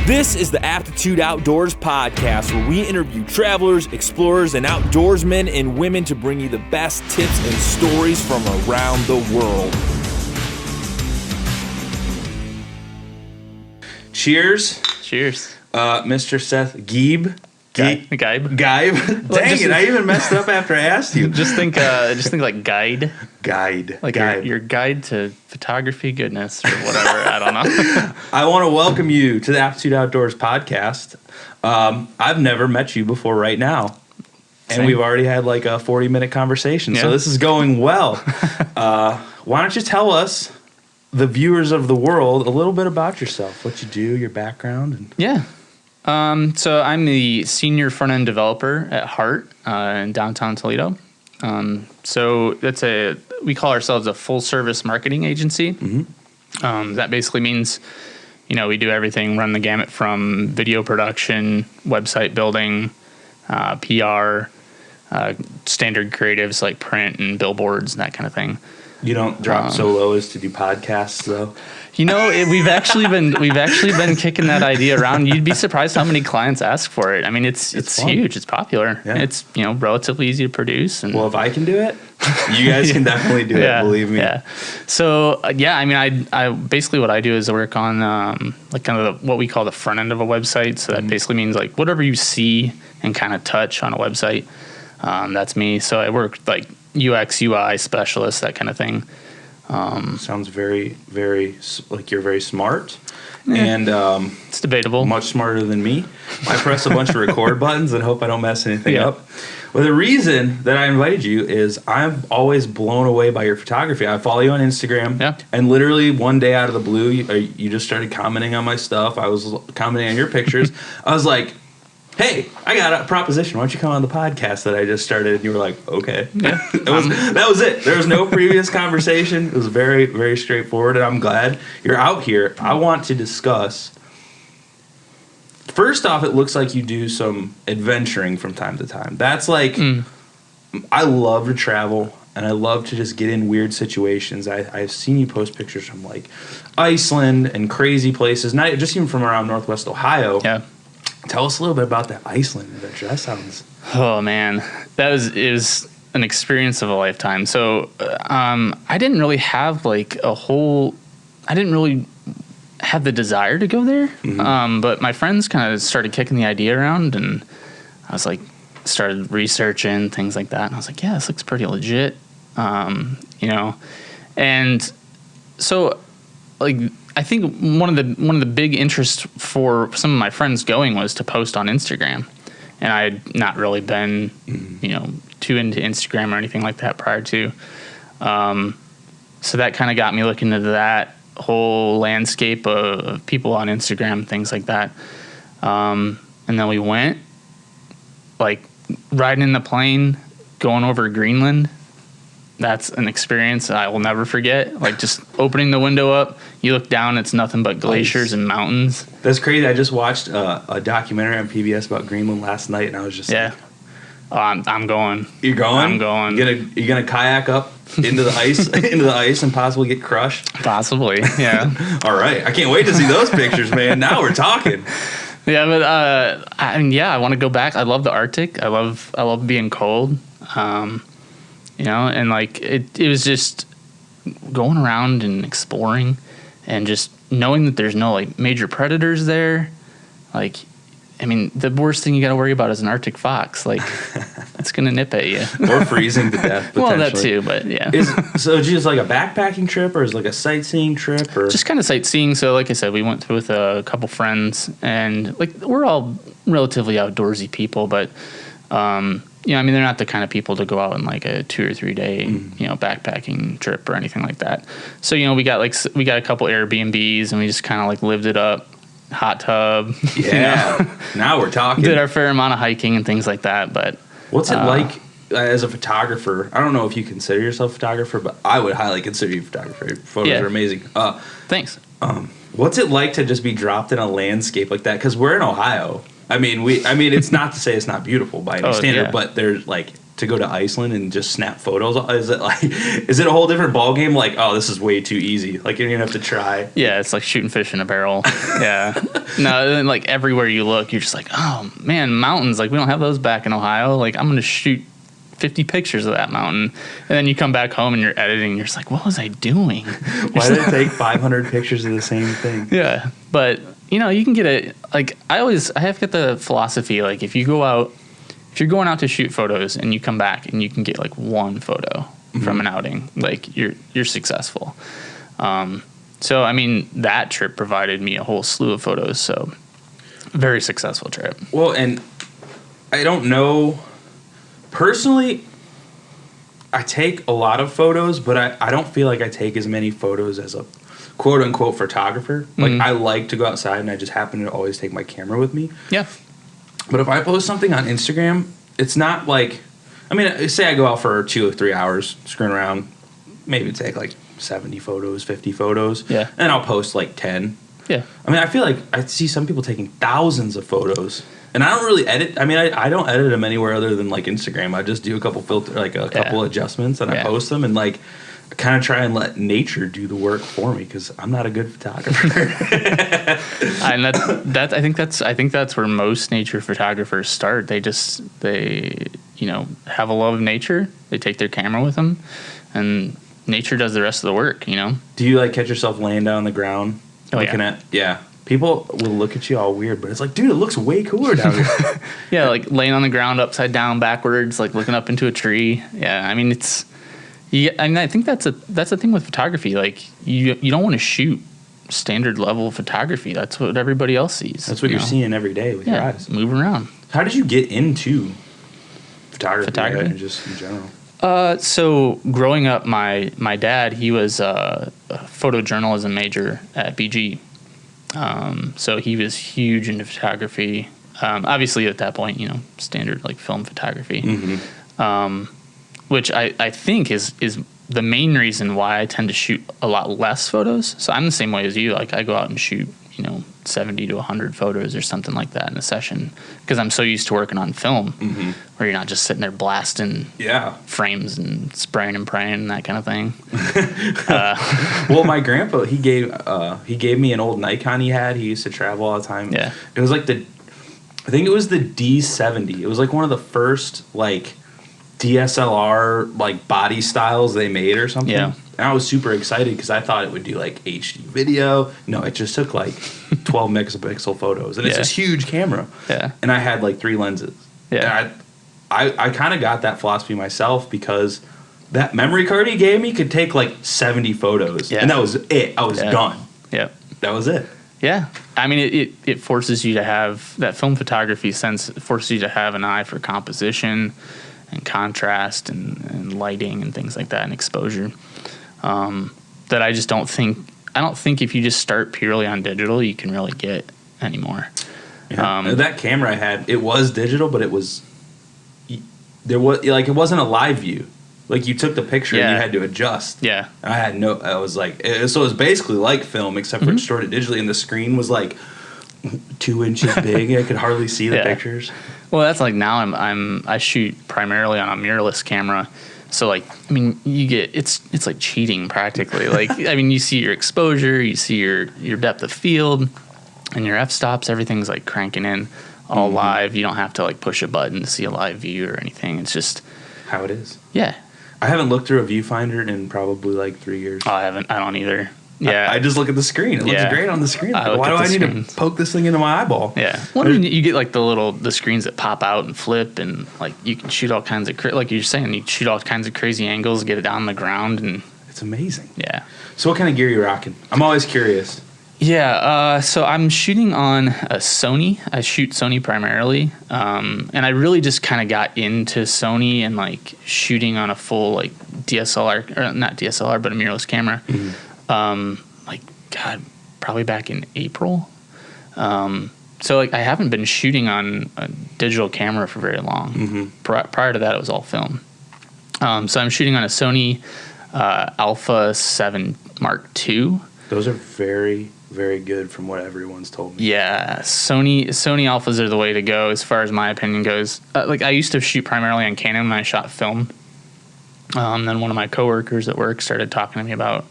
This is the Aptitude Outdoors podcast, where we interview travelers, explorers, and outdoorsmen and women to bring you the best tips and stories from around the world. Cheers. Cheers. Mr. Seth Geib. Geib. Dang it, I even messed up after I asked you. Just think like guide. Guide. Like Guide. your guide to photography goodness or whatever. I don't know. I want to welcome you to the Aptitude Outdoors podcast. I've never met you before right now. And Same. we've already had like a 40-minute conversation. So Yeah. this is going well. Why don't you tell us, the viewers of the world, a little bit about yourself, what you do, your background. And Yeah. So I'm the senior front-end developer at Heart in downtown Toledo. So we call ourselves a full-service marketing agency. Mm-hmm. That basically means, we do everything, run the gamut from video production, website building, PR, standard creatives like print and billboards and that kind of thing. You don't drop so low as to do podcasts, though. We've actually been kicking that idea around. You'd be surprised how many clients ask for it. I mean, it's huge. It's popular. Yeah. It's relatively easy to produce. And Well, if I can do it, you guys can definitely do it. Believe me. Yeah. So I basically what I do is I work on like kind of what we call the front end of a website. So that basically means like whatever you see and kind of touch on a website. That's me. So I work like UX, UI specialist, that kind of thing. Sounds very, very like you're very smart, and It's debatable. much smarter than me. I press a bunch of record buttons and hope I don't mess anything up. Well, the reason that I invited you is I'm always blown away by your photography. I follow you on Instagram, and literally one day out of the blue, you just started commenting on my stuff. I was commenting on your pictures. I was like, hey, I got a proposition. Why don't you come on the podcast that I just started? And you were like, okay. Yeah. That was it. There was no previous conversation. It was very, very straightforward, and I'm glad you're out here. I want to discuss. First off, it looks like you do some adventuring from time to time. That's like, I love to travel, and I love to just get in weird situations. I've seen you post pictures from like Iceland and crazy places, not just even from around Northwest Ohio. Yeah. Tell us a little bit about that Iceland adventure. That sounds... Oh man, it was an experience of a lifetime. So, I didn't really have I didn't really have the desire to go there. Mm-hmm. But my friends kind of started kicking the idea around, and I was like, started researching things like that. And I was like, yeah, this looks pretty legit. And so like, I think one of the big interests for some of my friends going was to post on Instagram, and I had not really been, too into Instagram or anything like that prior to. So that kind of got me looking into that whole landscape of people on Instagram, things like that. And then we went, like, riding in the plane, going over Greenland. That's an experience I will never forget. Like, just opening the window up, you look down, it's nothing but glaciers and mountains. That's crazy. I just watched a documentary on PBS about Greenland last night, and I was just like... I'm going. You're going? I'm going. You're gonna kayak up into the ice and possibly get crushed? Possibly, yeah. All right. I can't wait to see those pictures, man. Now we're talking. Yeah, but I want to go back. I love the Arctic. I love being cold. And like it was just going around and exploring, and just knowing that there's no like major predators there. Like, I mean, the worst thing you got to worry about is an Arctic fox. Like, it's gonna nip at you or freezing to death. Well, that too, but yeah. So just like a backpacking trip, or is it like a sightseeing trip, or just kind of sightseeing? So, like I said, we went with a couple friends, and like we're all relatively outdoorsy people, but they're not the kind of people to go out on like a 2 or 3 day, backpacking trip or anything like that. So, we got a couple Airbnbs, and we just kind of like lived it up. Hot tub. Yeah. Now we're talking. Did our fair amount of hiking and things like that. But what's it like as a photographer? I don't know if you consider yourself a photographer, but I would highly consider you a photographer. Your photos are amazing. Thanks. What's it like to just be dropped in a landscape like that? Because we're in Ohio. I mean, it's not to say it's not beautiful by any standard, but there's like to go to Iceland and just snap photos? Is it a whole different ball game? Like, oh, this is way too easy. Like, you don't even have to try. Yeah, it's like shooting fish in a barrel. Yeah. No, then, like, everywhere you look, you're just like, oh, man, mountains. Like, we don't have those back in Ohio. Like, I'm going to shoot 50 pictures of that mountain. And then you come back home and you're editing. And you're just like, what was I doing? Why did I take 500 pictures of the same thing? Yeah. But, you know, you can get it. Like, I have to get the philosophy, like, if you're going out to shoot photos and you come back and you can get like one photo from an outing, like you're successful. So, I mean, that trip provided me a whole slew of photos. So very successful trip. Well, and I don't know, personally, I take a lot of photos, but I don't feel like I take as many photos as a quote unquote photographer. Like, I like to go outside and I just happen to always take my camera with me. Yeah. But if I post something on Instagram, it's not like, I mean, say I go out for 2 or 3 hours, screwing around, maybe take like 70 photos, 50 photos. Yeah. And I'll post like 10. Yeah. I mean, I feel like I see some people taking thousands of photos. And I don't really edit. I mean, I don't edit them anywhere other than like Instagram. I just do a couple couple adjustments and I post them, and like kind of try and let nature do the work for me because I'm not a good photographer. And I think that's where most nature photographers start. They have a love of nature. They take their camera with them, and nature does the rest of the work. You know. Do you like catch yourself laying down on the ground looking at? Yeah. People will look at you all weird, but it's like, dude, it looks way cooler down here. Yeah, like laying on the ground upside down, backwards, like looking up into a tree. Yeah, I mean I think that's the thing with photography. Like you don't want to shoot standard level photography. That's what everybody else sees. That's what you're seeing every day with your eyes. Moving around. How did you get into photography? Just in general? So growing up, my dad, he was a photojournalism major at BG. So he was huge into photography. Obviously at that point, standard like film photography. Mm-hmm. Which I think is the main reason why I tend to shoot a lot less photos. So I'm the same way as you. Like I go out and shoot, 70 to 100 photos or something like that in a session because I'm so used to working on film where you're not just sitting there blasting frames and spraying and praying and that kind of thing. Well, my grandpa, he gave me an old Nikon he had. He used to travel all the time. Yeah. It was like I think it was the D70. It was like one of the first like DSLR like body styles they made or something. Yeah. And I was super excited because I thought it would do like HD video. No, it just took like 12 megapixel photos, and it's this huge camera. Yeah. And I had like 3 lenses. Yeah. And I kind of got that philosophy myself because that memory card he gave me could take like 70 photos, and that was it. I was done. Yeah. That was it. Yeah. I mean, it forces you to have that film photography sense. It forces you to have an eye for composition and contrast and lighting and things like that, and exposure. That I just don't think if you just start purely on digital, you can really get anymore. Yeah. That camera I had, it was digital, but it wasn't a live view. Like you took the picture and you had to adjust. Yeah. And I was like, so it was basically like film, except for it stored it digitally, and the screen was like 2 inches big. I could hardly see the pictures. Well, that's like now I shoot primarily on a mirrorless camera. So like, I mean, it's like cheating practically. Like, I mean, you see your exposure, you see your depth of field and your f-stops, everything's like cranking in all live. You don't have to like push a button to see a live view or anything. It's just how it is. Yeah. I haven't looked through a viewfinder in probably like 3 years. Oh, I don't either. Yeah. I just look at the screen. It looks great on the screen. Why do I need to poke this thing into my eyeball? Yeah. Well, I mean, you get like the screens that pop out and flip, and like you can shoot all kinds of like you're saying, you shoot all kinds of crazy angles, get it down on the ground, and it's amazing. Yeah. So what kind of gear are you rocking? I'm always curious. Yeah. So I'm shooting on a Sony. I shoot Sony primarily, and I really just kind of got into Sony and like shooting on a full like DSLR, or not DSLR, but a mirrorless camera. Like God, probably back in April. So like I haven't been shooting on a digital camera for very long. Prior to that, it was all film. So I'm shooting on a Sony Alpha 7 Mark II. Those are very, very good from what everyone's told me. Yeah, Sony Alphas are the way to go as far as my opinion goes. Like I used to shoot primarily on Canon when I shot film. Then one of my coworkers at work started talking to me about,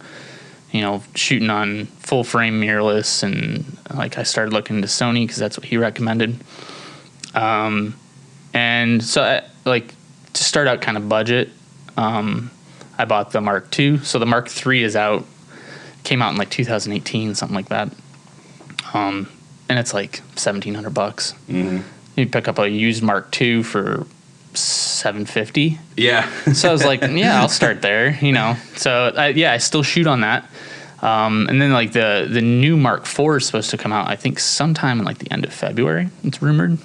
shooting on full frame mirrorless, and like I started looking into Sony because that's what he recommended. And so to start out kind of budget, I bought the Mark II. So the Mark III is out. Came out in like 2018, something like that. And it's like $1,700. Mm-hmm. You pick up a used Mark II for $750. Yeah. So I was like, yeah, I'll start there, So I still shoot on that. And then like the new Mark IV is supposed to come out, I think sometime in like the end of February. It's rumored.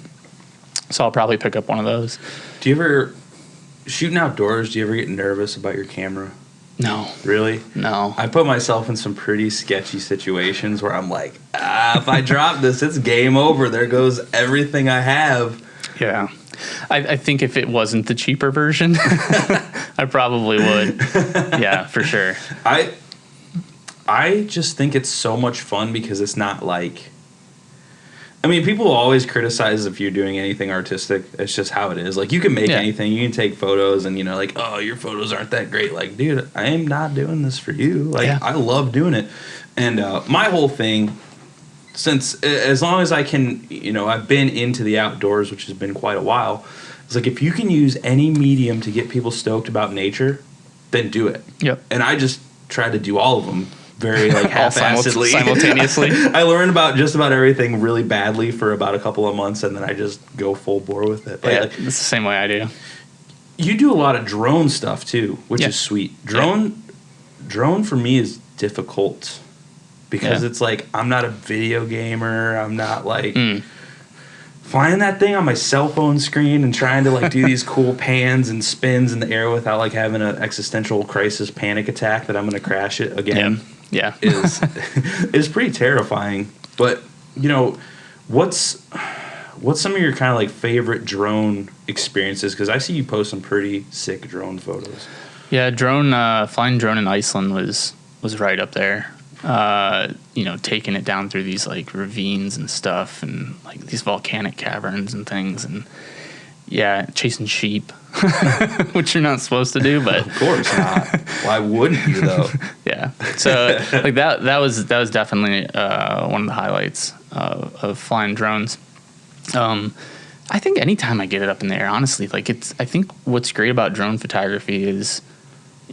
So I'll probably pick up one of those. Do you ever, shooting outdoors, do you ever get nervous about your camera? No. Really? No. I put myself in some pretty sketchy situations where I'm like, if I drop this, it's game over. There goes everything I have. Yeah. I think if it wasn't the cheaper version, I probably would. Yeah, for sure. I just think it's so much fun because it's not like... I mean, people always criticize if you're doing anything artistic. It's just how it is. Like, you can make anything. You can take photos and, like, oh, your photos aren't that great. Like, dude, I am not doing this for you. Like, I love doing it. And my whole thing, since as long as I can, I've been into the outdoors, which has been quite a while. It's like, if you can use any medium to get people stoked about nature, then do it. Yep. And I just try to do all of them. Very like half-assedly. Simultaneously. I learned about just about everything really badly for about a couple of months, and then I just go full bore with it. But it's the same way I do. You do a lot of drone stuff too, which is sweet. Drone for me is difficult because it's like I'm not a video gamer. I'm not like flying that thing on my cell phone screen and trying to like do these cool pans and spins in the air without like having an existential crisis panic attack that I'm going to crash it again. Yeah. is pretty terrifying. But, what's some of your kind of like favorite drone experiences? Because I see you post some pretty sick drone photos. Yeah, flying drone in Iceland was right up there. Taking it down through these like ravines and stuff and like these volcanic caverns and things, and chasing sheep, which you're not supposed to do, but of course not. Why wouldn't you though? Yeah. So like that was definitely one of the highlights of flying drones. I think anytime I get it up in the air, honestly, like I think what's great about drone photography is,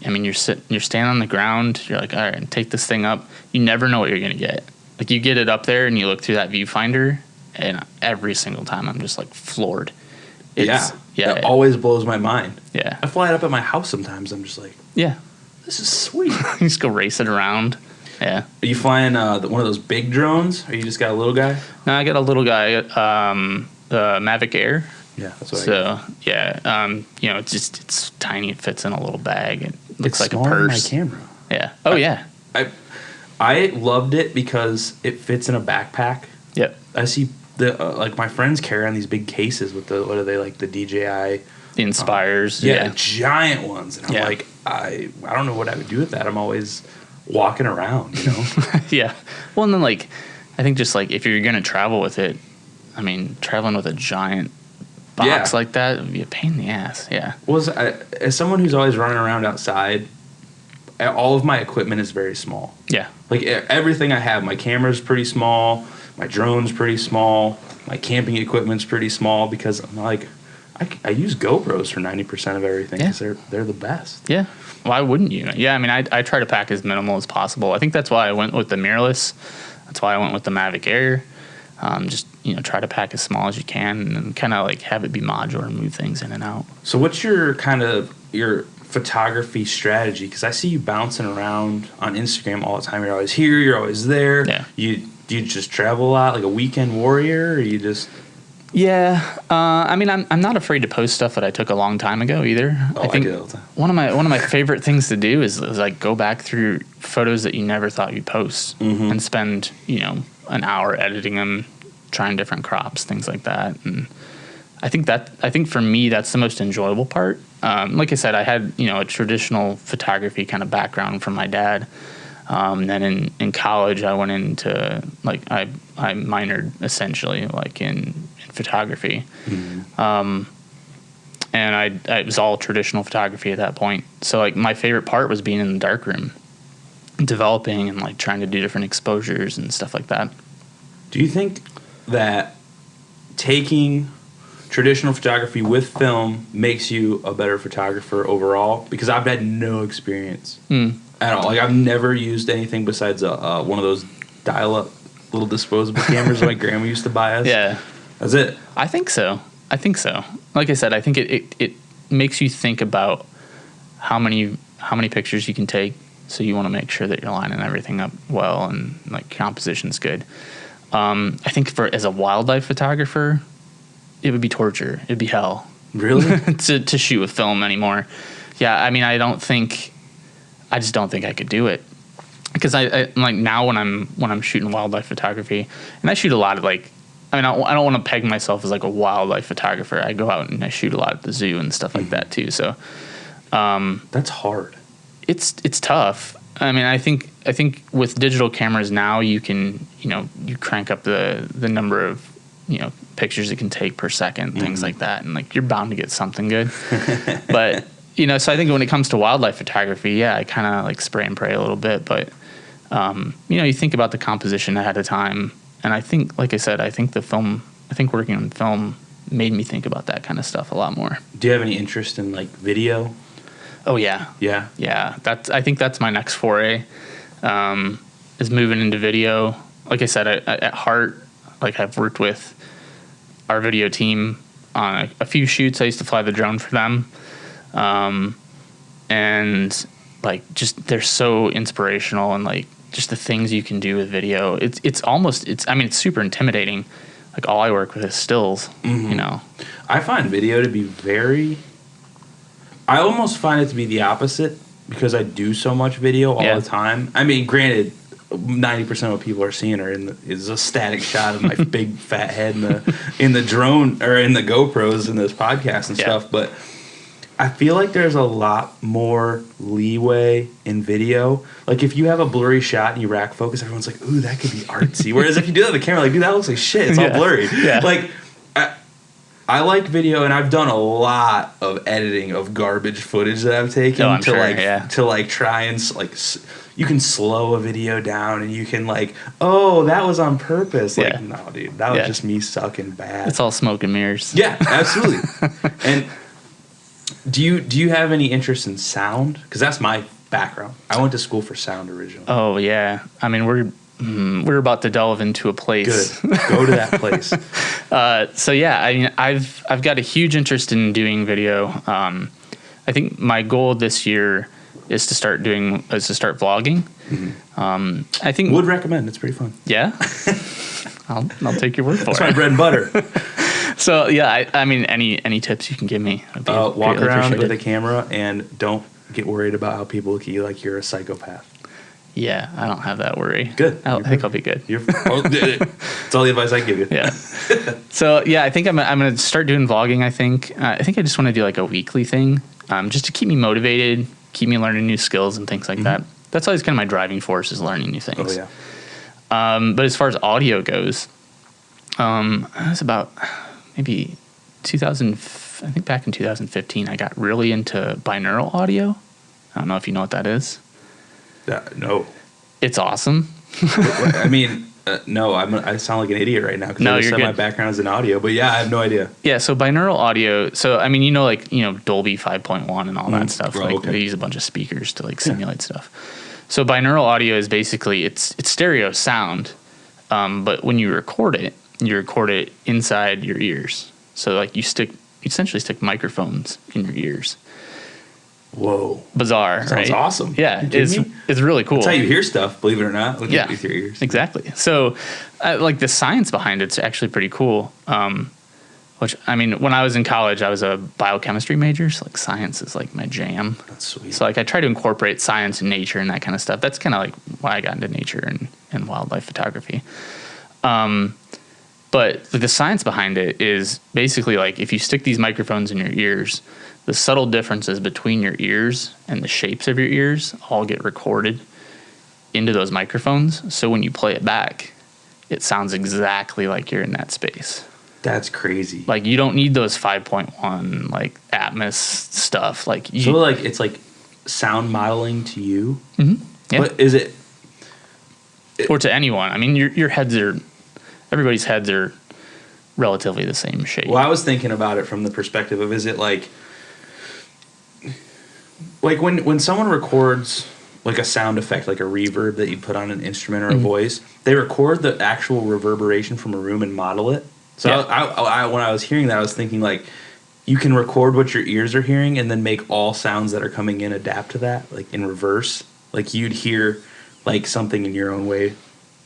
I mean, you're standing on the ground, you're like, all right, take this thing up. You never know what you're going to get. Like you get it up there and you look through that viewfinder, and every single time I'm just like floored. It always blows my mind. Yeah. I fly it up at my house sometimes. I'm just like, this is sweet. You just go race it around. Yeah. Are you flying one of those big drones, or you just got a little guy? No, I got a little guy, the Mavic Air. Yeah, that's what I got. It's tiny. It fits in a little bag. It looks like a Than purse. my camera. Yeah. Oh, yeah. I loved it because it fits in a backpack. Yep. I see like my friends carry on these big cases with the, what are they, like the DJI? The Inspires. Giant ones. And I'm like, I don't know what I would do with that. I'm always walking around, Yeah. Well, and then like, I think just like if you're going to travel with it, I mean, traveling with a giant box like that would be a pain in the ass. Yeah. Well, as someone who's always running around outside, all of my equipment is very small. Yeah. Like everything I have, my camera's pretty small, my drone's pretty small, my camping equipment's pretty small because I'm like, I use GoPros for 90% of everything because they're the best. Yeah. Why wouldn't you? Yeah, I mean, I try to pack as minimal as possible. I think that's why I went with the mirrorless. That's why I went with the Mavic Air. Just, try to pack as small as you can and kind of like have it be modular and move things in and out. So what's your photography strategy? Because I see you bouncing around on Instagram all the time. You're always here. You're always there. Yeah. Do you just travel a lot, like a weekend warrior, or you just... Yeah, I mean, I'm not afraid to post stuff that I took a long time ago either. I think do all the time. One of my favorite things to do is like go back through photos that you never thought you'd post and spend an hour editing them, trying different crops, things like that. And I think for me that's the most enjoyable part. Like I said, I had a traditional photography kind of background from my dad. Then in college, I went into like I minored essentially like in photography, and it was all traditional photography at that point. So like my favorite part was being in the darkroom, developing and like trying to do different exposures and stuff like that. Do you think that taking traditional photography with film makes you a better photographer overall? Because I've had no experience at all. Like I've never used anything besides one of those dial-up little disposable cameras my grandma used to buy us. Yeah, that's it. I think so. Like I said, I think it makes you think about how many pictures you can take. So you want to make sure that you're lining everything up well and like composition's good. I think as a wildlife photographer, it would be torture. It'd be hell. Really? to shoot with film anymore. Yeah, I mean, I just don't think I could do it. Because I like now when I'm shooting wildlife photography, and I shoot a lot of like, I don't want to peg myself as like a wildlife photographer. I go out and I shoot a lot at the zoo and stuff like that too. So that's hard. It's tough. I mean, I think with digital cameras now you can, you crank up the number of, pictures it can take per second, things like that. And like, you're bound to get something good. But, so I think when it comes to wildlife photography, yeah, I kind of like spray and pray a little bit, but, you think about the composition ahead of time. And I think, like I said, I think working on film made me think about that kind of stuff a lot more. Do you have any interest in like video? Oh yeah. Yeah. Yeah. I think that's my next foray, is moving into video. Like I said, at heart, like I've worked with our video team on a few shoots. I used to fly the drone for them. And like, just, they're so inspirational, and like just the things you can do with video. It's super intimidating. Like all I work with is stills, I find video to be I almost find it to be the opposite, because I do so much video all the time. I mean, granted, 90% of what people are seeing is a static shot of my big fat head in the drone or in the GoPros in this podcast and stuff. But I feel like there's a lot more leeway in video. Like if you have a blurry shot and you rack focus, everyone's like, "Ooh, that could be artsy." Whereas if you do that with the camera, like, dude, that looks like shit. It's all blurry. Yeah. Like, I like video, and I've done a lot of editing of garbage footage that I've taken to try and like, you can slow a video down and you can like, oh, that was on purpose. Like, no, dude, that was just me sucking bad. It's all smoke and mirrors. Yeah, absolutely. And do you have any interest in sound? Because that's my background. I went to school for sound originally. Oh yeah, I mean we're about to delve into a place. Good. Go to that place. So yeah, I mean, I've got a huge interest in doing video. I think my goal this year is to start vlogging. Mm-hmm. I think would recommend. It's pretty fun. Yeah. I'll take your word for it. That's my bread and butter. So yeah, I mean, any tips you can give me? Walk around with a camera and don't get worried about how people look at you like you're a psychopath. Yeah, I don't have that worry. Good. I think I'll be good. That's all the advice I give you. Yeah. So yeah, I think I'm going to start doing vlogging. I think I just want to do like a weekly thing, just to keep me motivated, keep me learning new skills and things like that. That's always kind of my driving force, is learning new things. Oh yeah. But as far as audio goes, it was about maybe 2000. I think back in 2015, I got really into binaural audio. I don't know if you know what that is. No. It's awesome. I mean, no, I sound like an idiot right now because I just said my background is in audio, but yeah, I have no idea. Yeah, so binaural audio, I mean, Dolby 5.1 and all that stuff. They use a bunch of speakers to like simulate stuff. So binaural audio is basically, it's stereo sound, but when you record it inside your ears. So like you essentially stick microphones in your ears. Whoa. Bizarre, that right? Sounds awesome. Yeah, it's really cool. That's how you hear stuff, believe it or not. With your ears. Exactly. So, like the science behind it's actually pretty cool. Which, I mean, when I was in college, I was a biochemistry major, so like science is like my jam. That's sweet. So like I try to incorporate science and nature and that kind of stuff. That's kind of like why I got into nature and wildlife photography. But the science behind it is basically like if you stick these microphones in your ears, the subtle differences between your ears and the shapes of your ears all get recorded. into those microphones. So when you play it back, it sounds exactly like you're in that space. That's crazy. Like you don't need those 5.1 like Atmos stuff. Like so like it's like sound modeling to you. Mm-hmm. Yeah. But is it or to anyone? I mean, your heads are everybody's heads are relatively the same shape. Well, I was thinking about it from the perspective of, is it like when someone records like a sound effect, like a reverb that you put on an instrument or a voice, they record the actual reverberation from a room and model it. So I when I was hearing that, I was thinking like you can record what your ears are hearing and then make all sounds that are coming in adapt to that, like in reverse. Like you'd hear like something in your own way.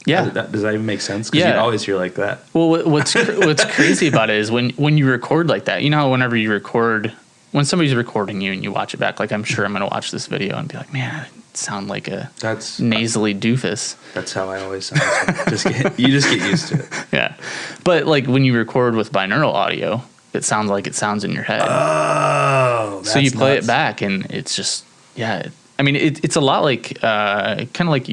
Yeah. Does that even make sense? Because you always hear like that. Well, what's crazy about it is when you record like that, you know how whenever you record, when somebody's recording you and you watch it back, like I'm sure I'm going to watch this video and be like, man, I sound like a nasally doofus. That's how I always sound. You just get used to it. Yeah. But like when you record with binaural audio, it sounds like it sounds in your head. Oh, so you play it back and it's just, I mean, it's a lot like, kind of like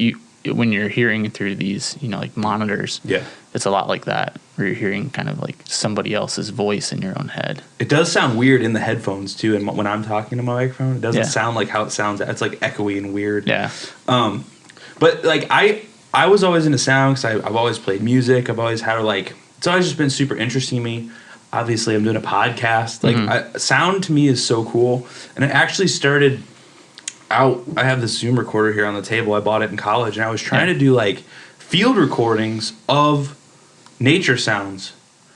when you're hearing through these, like monitors. Yeah. It's a lot like that, where you're hearing kind of like somebody else's voice in your own head. It does sound weird in the headphones too, and when I'm talking to my microphone, it doesn't sound like how it sounds. It's like echoey and weird. Yeah. But like I was always into sound because I've always played music. I've always had it's always just been super interesting to me. Obviously, I'm doing a podcast. Like sound to me is so cool, and it actually started out. I have this Zoom recorder here on the table. I bought it in college, and I was trying to do like field recordings of nature sounds,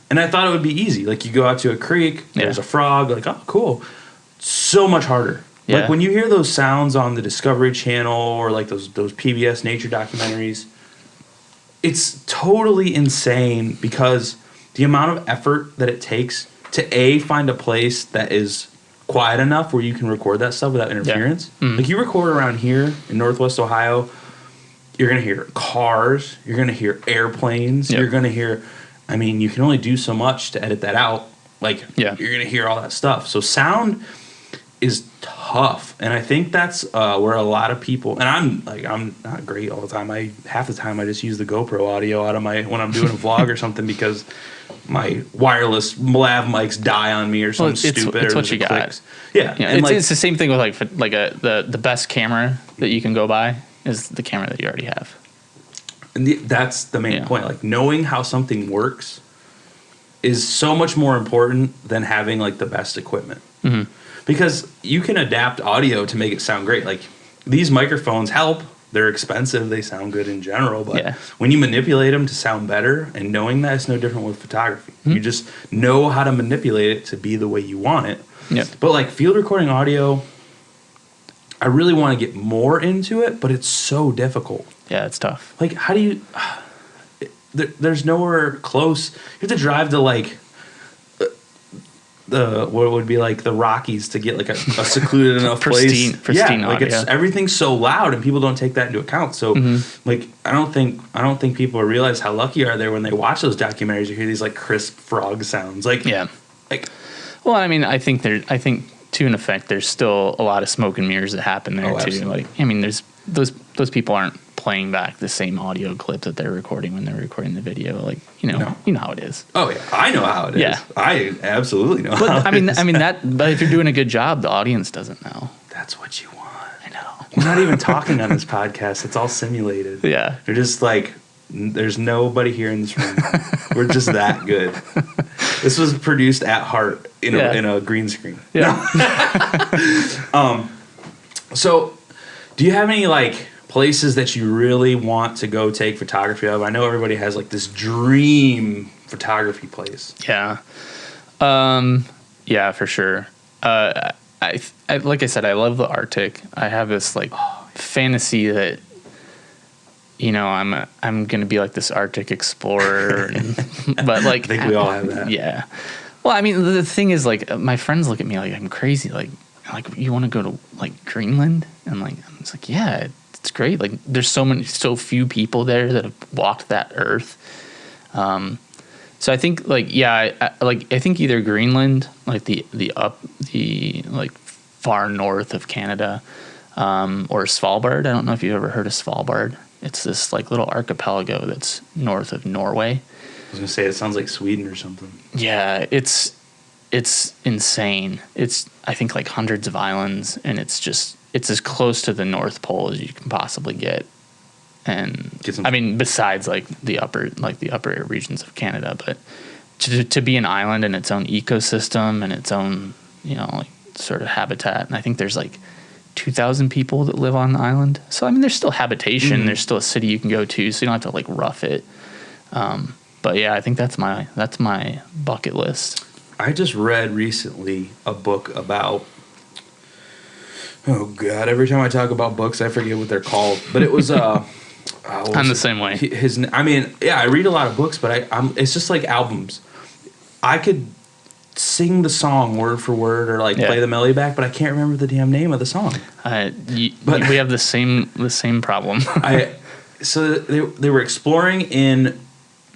and I thought it would be easy. Like you go out to a creek, there's a frog, like, oh cool. So much harder. Like when you hear those sounds on the Discovery Channel or like those PBS nature documentaries, it's totally insane because the amount of effort that it takes to find a place that is quiet enough where you can record that stuff without interference. Like you record around here in Northwest Ohio, you're going to hear cars, you're going to hear airplanes, you're going to hear, I mean, you can only do so much to edit that out. Like, you're going to hear all that stuff. So sound is tough. And I think that's where a lot of people, and I'm not great all the time. Half the time I just use the GoPro audio out of when I'm doing a vlog or something because my wireless lav mics die on me or something stupid. It's or what you got. Clicks. Yeah. And it's the same thing with the best camera that you can go buy is the camera that you already have. And that's the main point. Like knowing how something works is so much more important than having like the best equipment. Mm-hmm. Because you can adapt audio to make it sound great. Like these microphones help. They're expensive. They sound good in general. But when you manipulate them to sound better, and knowing that, it's no different with photography. Mm-hmm. You just know how to manipulate it to be the way you want it. Yep. But like field recording audio, I really want to get more into it, but it's so difficult. Yeah, it's tough. Like, how do you... there's nowhere close. You have to drive to, like, what would be, like, the Rockies to get, like, a secluded enough place. Pristine like, audio. Everything's so loud, and people don't take that into account. So, like, I don't think people realize how lucky are they when they watch those documentaries. You hear these, like, crisp frog sounds. Like, like... Well, I mean, I think to an effect, there's still a lot of smoke and mirrors that happen there too. Absolutely. Like, I mean, there's those people aren't playing back the same audio clip that they're recording when they're recording the video. Like, you know how it is. Oh yeah, I know how it is. Yeah, I absolutely know. But how it is. But if you're doing a good job, the audience doesn't know. That's what you want. I know. We're not even talking on this podcast. It's all simulated. Yeah, they're just like, there's nobody here in this room. We're just that good. This was produced at heart in a green screen. Yeah. So, do you have any like places that you really want to go take photography of? I know everybody has like this dream photography place. Yeah. Yeah, for sure. I like I said, I love the Arctic. I have this like fantasy that, I'm gonna be like this Arctic explorer, but like I think we all have that. Yeah. Well, I mean, the thing is, like, my friends look at me like I'm crazy. Like you want to go to like Greenland? And like, I'm just like, yeah, it's great. Like, there's so few people there that have walked that earth. So I think like, I think either Greenland, like the like far north of Canada, or Svalbard. I don't know if you've ever heard of Svalbard. It's this like little archipelago that's north of Norway. I was gonna say it sounds like Sweden or something. Yeah, it's insane. It's I think like hundreds of islands, and it's as close to the North Pole as you can possibly get. And I mean, besides like the upper regions of Canada, but to be an island in its own ecosystem and its own, you know, like sort of habitat. And I think there's like 2,000 people that live on the island. So I mean, there's still habitation. Mm-hmm. There's still a city you can go to, so you don't have to like rough it. But yeah, I think that's my bucket list. I just read recently a book about. Oh God! Every time I talk about books, I forget what they're called. But it was I'm the same way. I read a lot of books, but it's just like albums. I could sing the song word for word or like play the melody back, but I can't remember the damn name of the song. But we have the same problem. So they were exploring in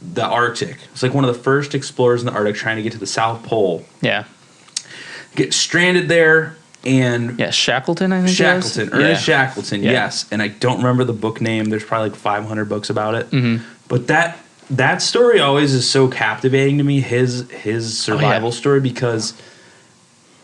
the Arctic. It's like one of the first explorers in the Arctic trying to get to the South Pole. Yeah. Get stranded there. And Shackleton, I think. Ernest Shackleton, yes. And I don't remember the book name. There's probably like 500 books about it. Mm-hmm. But that story always is so captivating to me, his survival story, because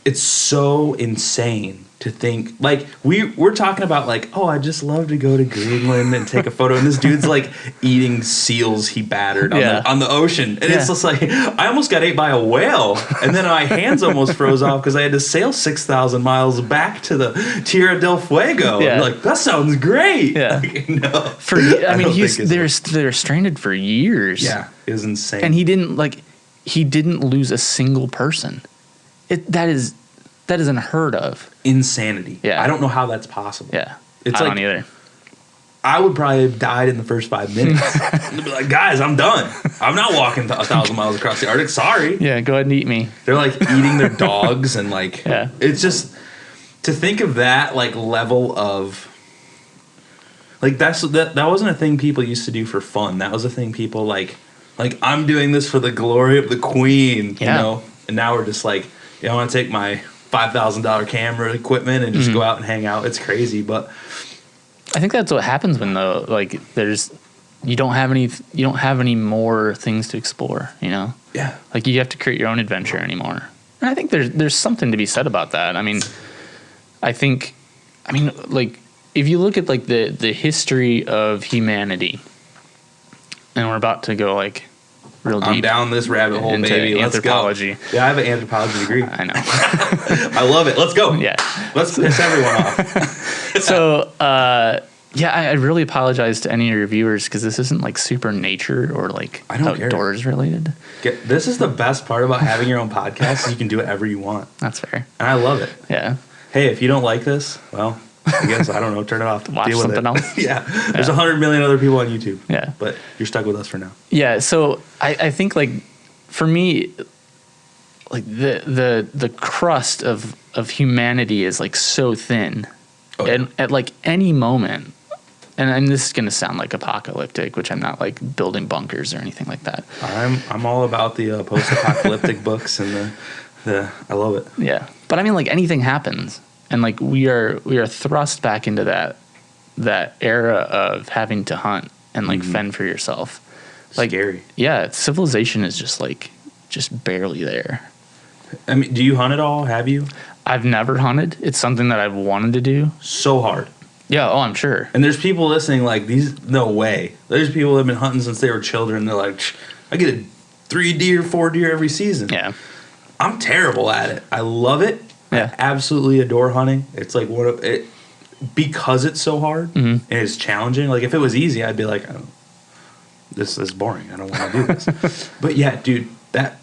it's so insane to think. Like, we're talking about, like, oh, I just love to go to Greenland and take a photo. And this dude's, like, eating seals he battered on the ocean. And it's just like, I almost got ate by a whale. And then my hands almost froze off because I had to sail 6,000 miles back to the Tierra del Fuego. Yeah. Like, that sounds great. Yeah. Like, no. They're stranded for years. Yeah, it was insane. And he didn't lose a single person. That is unheard of. Insanity. Yeah. I don't know how that's possible. Yeah. It's I don't either. I would probably have died in the first 5 minutes. They'd be like, guys, I'm done. I'm not walking 1,000 miles across the Arctic. Sorry. Yeah, go ahead and eat me. They're like eating their dogs and like, it's just to think of that like level of like that wasn't a thing people used to do for fun. That was a thing people like I'm doing this for the glory of the Queen, you know? And now we're just like, I want to take my $5,000 camera equipment and just go out and hang out. It's crazy, but I think that's what happens when you don't have any more things to explore, you know? Yeah. Like you have to create your own adventure anymore. And I think there's something to be said about that. I mean, like if you look at like the history of humanity, and we're about to go like real deep. I'm down this rabbit hole, baby. Let's anthropology. Go. Yeah, I have an anthropology degree. I know. I love it. Let's go. Yeah. Let's piss everyone off. So, I really apologize to any of your viewers because this isn't like super nature or like outdoors related. This is the best part about having your own podcast is you can do whatever you want. That's fair. And I love it. Yeah. Hey, if you don't like this, well, I guess, I don't know, turn it off. Watch Deal something with it. else. Yeah. There's 100 million other people on YouTube. Yeah. But you're stuck with us for now. Yeah. So I think like for me, like the crust of humanity is like so thin. Oh, yeah. And at like any moment, and this is going to sound like apocalyptic, which I'm not like building bunkers or anything like that. I'm all about the post-apocalyptic books and the I love it. Yeah. But I mean, like anything happens. And like we are thrust back into that era of having to hunt and like fend for yourself. Like, scary. Yeah, civilization is just barely there. I mean, do you hunt at all? Have you? I've never hunted. It's something that I've wanted to do. So hard. Yeah. Oh, I'm sure. And there's people listening like no way. There's people that have been hunting since they were children. They're like, I get 3 deer, 4 deer every season. Yeah. I'm terrible at it. I love it. Yeah. I absolutely adore hunting. It's like because it's so hard and it's challenging. Like if it was easy, I'd be like, oh, this is boring. I don't want to do this. But yeah, dude, that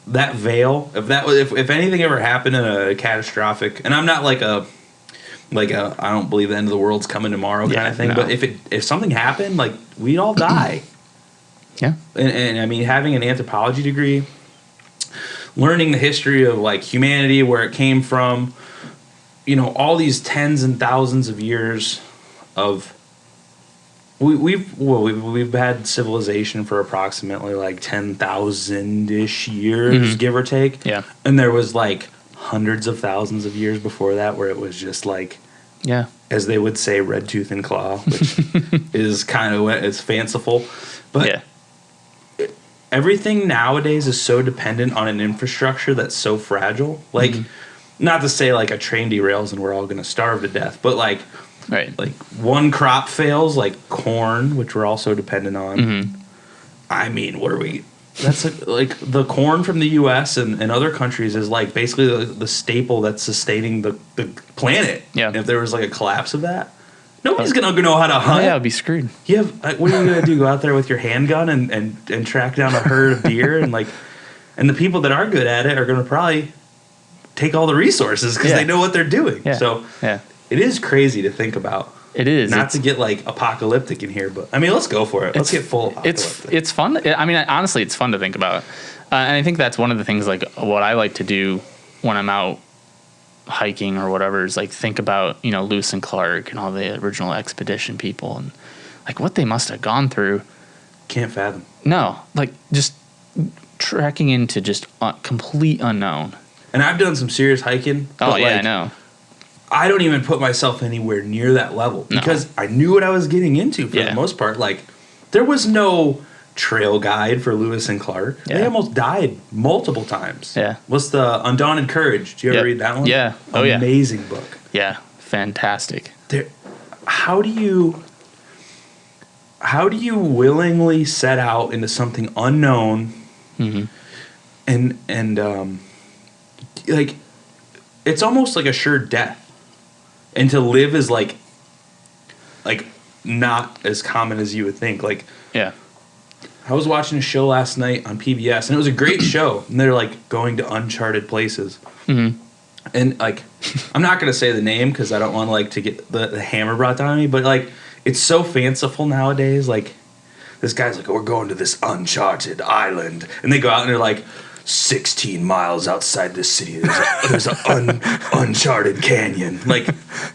veil. If anything ever happened in a catastrophic, and I'm not like a I don't believe the end of the world's coming tomorrow kind of thing. No. But if something happened, like we'd all die. Yeah. And I mean, having an anthropology degree, learning the history of like humanity, where it came from, you know, all these tens and thousands of years of we've had civilization for approximately like 10,000-ish years, give or take. Yeah. And there was like hundreds of thousands of years before that where it was just like Yeah. As they would say, red tooth and claw, which is kind of it's fanciful. But everything nowadays is so dependent on an infrastructure that's so fragile. Like, not to say like a train derails and we're all going to starve to death, but like, like one crop fails, like corn, which we're also dependent on. I mean, what are we? That's like the corn from the U.S. and other countries is like basically the staple that's sustaining the planet. Yeah. And if there was like a collapse of that, nobody's gonna know how to hunt. Yeah, I'd be screwed. You have what are you gonna do? Go out there with your handgun and track down a herd of deer and the people that are good at it are gonna probably take all the resources because they know what they're doing. Yeah. So it is crazy to think about. It is. Not to get like apocalyptic in here, but I mean, let's go for it. Let's get full apocalyptic. It's fun. I mean, honestly, it's fun to think about. And I think that's one of the things, like what I like to do when I'm out hiking or whatever is like think about, Lewis and Clark and all the original expedition people and like what they must have gone through. Can't fathom. No, like just trekking into just complete unknown. And I've done some serious hiking. Oh, yeah, I know. I don't even put myself anywhere near that level because I knew what I was getting into for the most part. Like, there was no trail guide for Lewis and Clark. Yeah. They almost died multiple times. Yeah. What's the Undaunted Courage? Did you ever read that one? Yeah. Oh, Amazing book. Yeah. Fantastic. How do you willingly set out into something unknown and like, it's almost like a sure death. And to live is like not as common as you would think. Like, I was watching a show last night on PBS, and it was a great show. And they're like going to uncharted places. And like, I'm not gonna say the name because I don't want like to get the hammer brought down on me. But like, it's so fanciful nowadays. Like, this guy's like, we're going to this uncharted island, and they go out and they're like, 16 miles outside this city, there's an uncharted canyon. Like,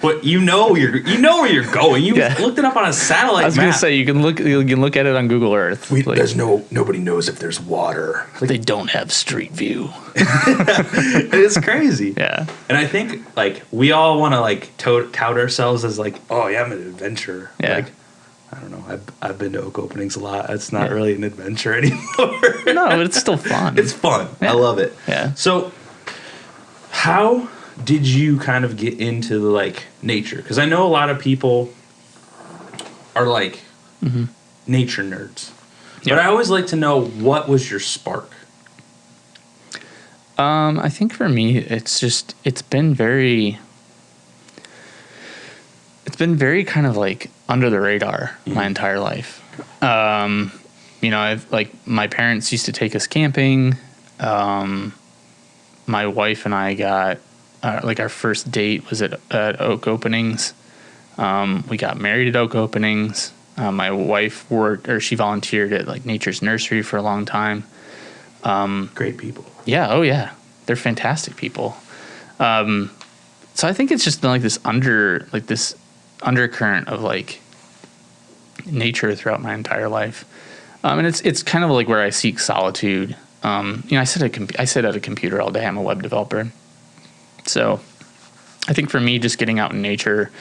but you know where you're going. You looked it up on a satellite. I was going to say you can look at it on Google Earth. There's nobody knows if there's water. Like, they don't have Street View. It's crazy. Yeah. And I think like we all want to like tout ourselves as like, oh yeah, I'm an adventurer. Yeah. Like, I don't know. I've been to oak openings a lot. It's not really an adventure anymore. No, but it's still fun. It's fun. Yeah. I love it. Yeah. So, how did you kind of get into the like nature? Because I know a lot of people are like nature nerds, but I always like to know what was your spark. I think for me, it's been very kind of like under the radar my entire life. I've like my parents used to take us camping. My wife and I got like our first date was at oak openings. We got married at oak openings. My wife she volunteered at like Nature's Nursery for a long time. Great people. Yeah. Oh yeah. They're fantastic people. So I think it's just been like this undercurrent of like nature throughout my entire life. And it's kind of like where I seek solitude. I sit at a computer all day. I'm a web developer. So I think for me, just getting out in nature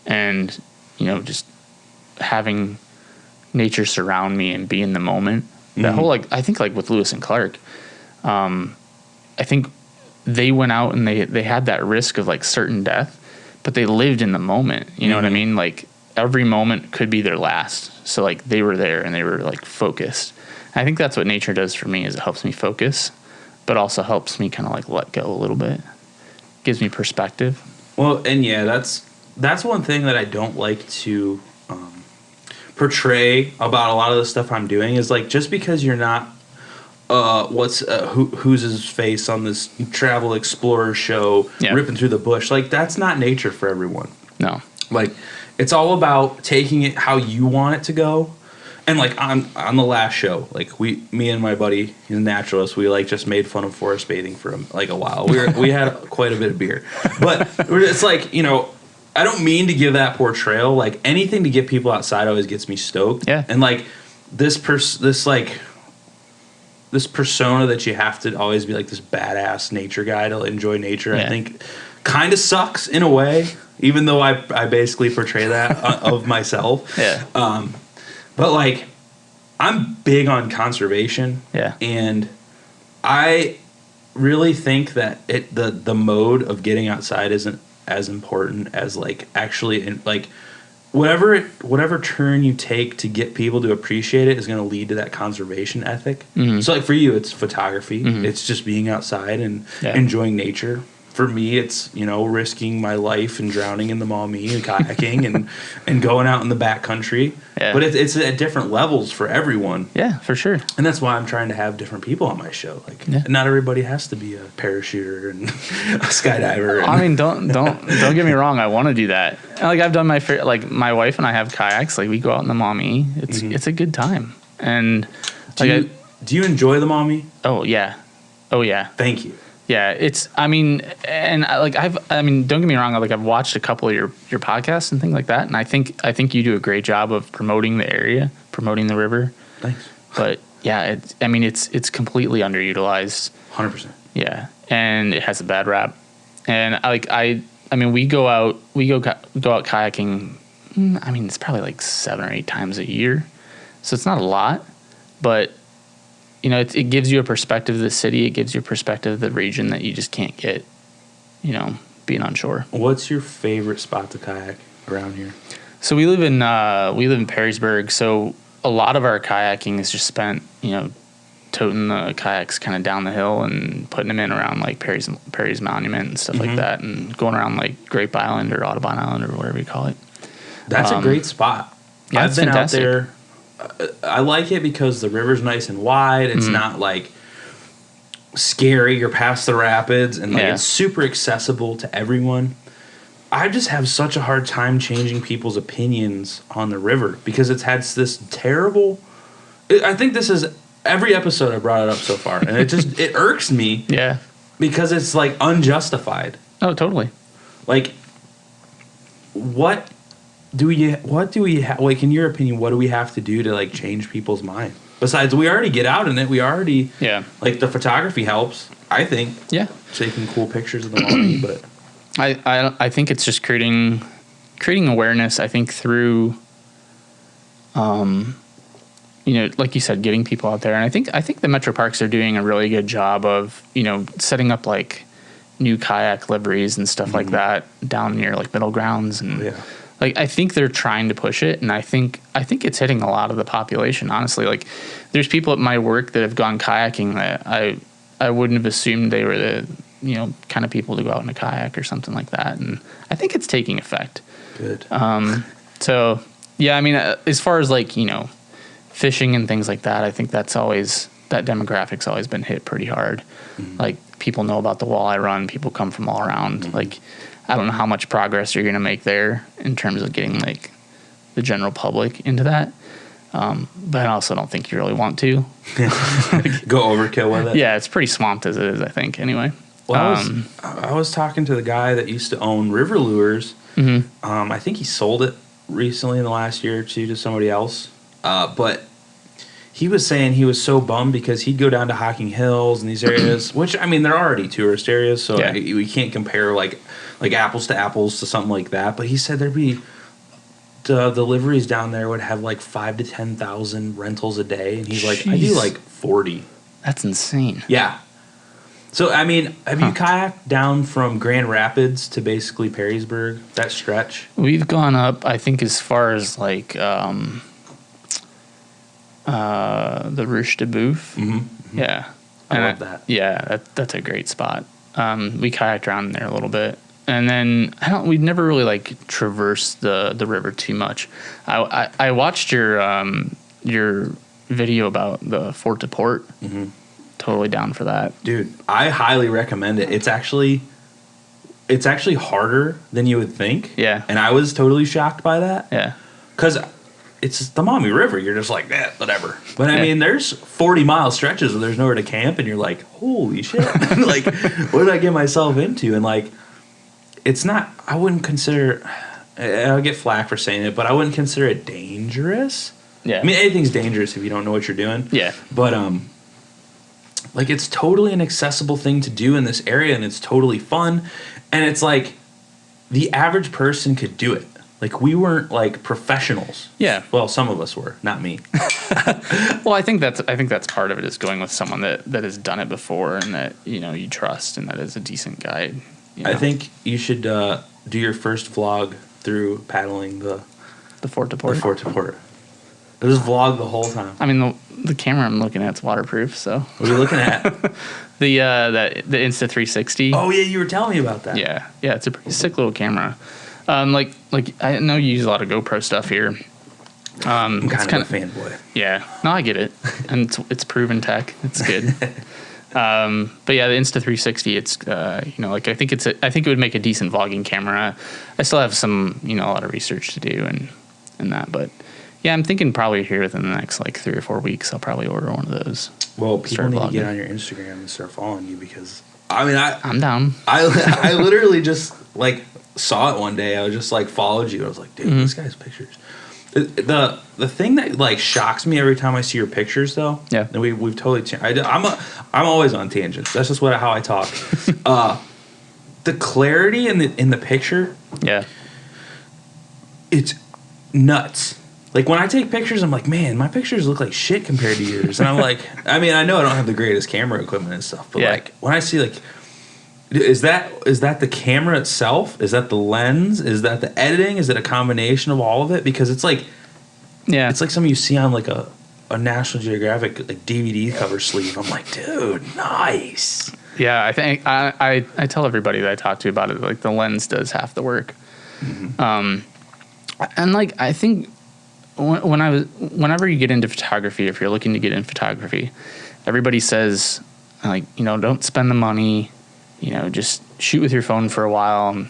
and, just having nature surround me and be in the moment, that whole, like, I think like with Lewis and Clark, I think they went out and they had that risk of like certain death, but they lived in the moment. You know what I mean? Like, every moment could be their last. So like they were there and they were like focused. I think that's what nature does for me is it helps me focus, but also helps me kind of like let go a little bit. Gives me perspective. Well, and yeah, that's one thing that I don't like to portray about a lot of the stuff I'm doing is like, just because you're not who's his face on this travel explorer show ripping through the bush, like that's not nature for everyone. No. Like, it's all about taking it how you want it to go. And like on the last show, like me and my buddy, he's a naturalist, we like just made fun of forest bathing for like a while. We had quite a bit of beer, but it's like, I don't mean to give that portrayal. Like, anything to get people outside always gets me stoked. Yeah. And like this persona that you have to always be like this badass nature guy to enjoy nature, I think kind of sucks in a way, even though I basically portray that of myself. Yeah. But like, I'm big on conservation. Yeah. And I really think that the mode of getting outside isn't as important as like actually like whatever turn you take to get people to appreciate it is going to lead to that conservation ethic. Mm-hmm. So like for you, it's photography. Mm-hmm. It's just being outside and enjoying nature. For me, it's, risking my life and drowning in the Maumee and kayaking and going out in the backcountry. Yeah. But it's at different levels for everyone. Yeah, for sure. And that's why I'm trying to have different people on my show. Like, not everybody has to be a parachuter and a skydiver. I mean, don't get me wrong. I want to do that. Like, I've done my wife and I have kayaks. Like, we go out in the Maumee. It's a good time. And do you enjoy the Maumee? Oh yeah. Thank you. Yeah, don't get me wrong. Like, I've watched a couple of your podcasts and things like that, and I think you do a great job of promoting the area, promoting the river. Thanks. But yeah, it's completely underutilized. 100%. Yeah, and it has a bad rap. And we go out kayaking. I mean, it's probably like 7 or 8 times a year, so it's not a lot, but. It gives you a perspective of the city. It gives you a perspective of the region that you just can't get, being on shore. What's your favorite spot to kayak around here? So we live in Perrysburg. So a lot of our kayaking is just spent, toting the kayaks kind of down the hill and putting them in around like Perry's Monument and stuff like that, and going around like Grape Island or Audubon Island or whatever you call it. That's a great spot. Yeah, I've been fantastic. out there. I like it because the river's nice and wide. It's not like scary. You're past the rapids, and like it's super accessible to everyone. I just have such a hard time changing people's opinions on the river because it's had this terrible. I think this is every episode I brought it up so far, and it irks me. Yeah, because it's like unjustified. Oh, totally. Like, what do we like, in your opinion, what do we have to do to like change people's mind? Besides, we already get out in it. We already like the photography helps, I think. Yeah, taking cool pictures of the Maumee, but I think it's just creating awareness. I think through, like you said, getting people out there, and I think the metro parks are doing a really good job of setting up like new kayak liveries and stuff like that down near like middle grounds and. Yeah. Like, I think they're trying to push it, and I think it's hitting a lot of the population, honestly. Like, there's people at my work that have gone kayaking that I wouldn't have assumed they were the, kind of people to go out in a kayak or something like that, and I think it's taking effect. Good. So, yeah, I mean, as far as, like, fishing and things like that, I think that demographic's always been hit pretty hard. Mm-hmm. Like, people know about the walleye run. People come from all around. Mm-hmm. Like, I don't know how much progress you're going to make there in terms of getting like the general public into that. But I also don't think you really want to go overkill with it. Yeah, it's pretty swamped as it is, I think. Anyway, well, I was talking to the guy that used to own River Lures. Mm-hmm. I think he sold it recently in the last year or two to somebody else. But he was saying he was so bummed because he'd go down to Hocking Hills and these areas, which, I mean, they're already tourist areas, so we can't compare like apples to apples to something like that. But he said there'd be the deliveries down there would have like 5,000 to 10,000 rentals a day, and he's like, I do like 40. That's insane. Yeah. So I mean, have you kayaked down from Grand Rapids to basically Perrysburg? That stretch? We've gone up, I think, as far as like the Ruche de Boeuf. Mm-hmm. Mm-hmm. Yeah, I love that. Yeah, that's a great spot. We kayaked around in there a little bit. And then we've never really like traversed the river too much. I watched your video about the Fort de Port. Mm-hmm. Totally down for that, dude. I highly recommend it. It's actually harder than you would think. Yeah, and I was totally shocked by that. Yeah, because it's the Maumee River. You're just like, whatever. But I mean, there's 40-mile stretches where there's nowhere to camp, and you're like, holy shit! Like, what did I get myself into? And like. It's not, I wouldn't consider, I'll get flack for saying it, but I wouldn't consider it dangerous. Yeah. I mean, anything's dangerous if you don't know what you're doing. Yeah. But Like, it's totally an accessible thing to do in this area, and it's totally fun. And it's like the average person could do it. Like, we weren't like professionals. Yeah. Well, some of us were, not me. Well, I think that's part of it, is going with someone that has done it before and that, you know, you trust and that is a decent guide. You know? I think you should do your first vlog through paddling the Fort to Port. The Fort to Port. Just vlog the whole time. I mean, the camera I'm looking at is waterproof, so. What are you looking at? the Insta 360. Oh yeah, you were telling me about that. Yeah, it's a pretty sick little camera. Like I know you use a lot of GoPro stuff here. I'm kind of a fanboy. Yeah, no, I get it, and it's proven tech. It's good. But yeah, the Insta 360. It's you know, like I think it would make a decent vlogging camera. I still have some, you know, a lot of research to do and that, but. Yeah, I'm thinking probably here within the next like 3 or 4 weeks, I'll probably order one of those. Well, people need to get on your Instagram and start following you because I'm down. I literally just like saw it one day. I was just like followed you. I was like, dude, this guy's pictures. The thing that like shocks me every time I see your pictures though. Yeah. And we've totally changed. I'm always on tangents. That's just how I talk. The clarity in the picture. Yeah. It's nuts. Like, when I take pictures, I'm like, man, my pictures look like shit compared to yours. And I'm like, I mean, I know I don't have the greatest camera equipment and stuff, but, like, when I see, like, is that the camera itself? Is that the lens? Is that the editing? Is it a combination of all of it? Because it's like, it's like something you see on, like, a National Geographic, like, DVD cover sleeve. I'm like, dude, nice. Yeah, I think I tell everybody that I talk to about it, like, the lens does half the work. Mm-hmm. And, like, I think... Whenever you get into photography, if you're looking to get in photography, everybody says, like, you know, don't spend the money, you know, just shoot with your phone for a while. And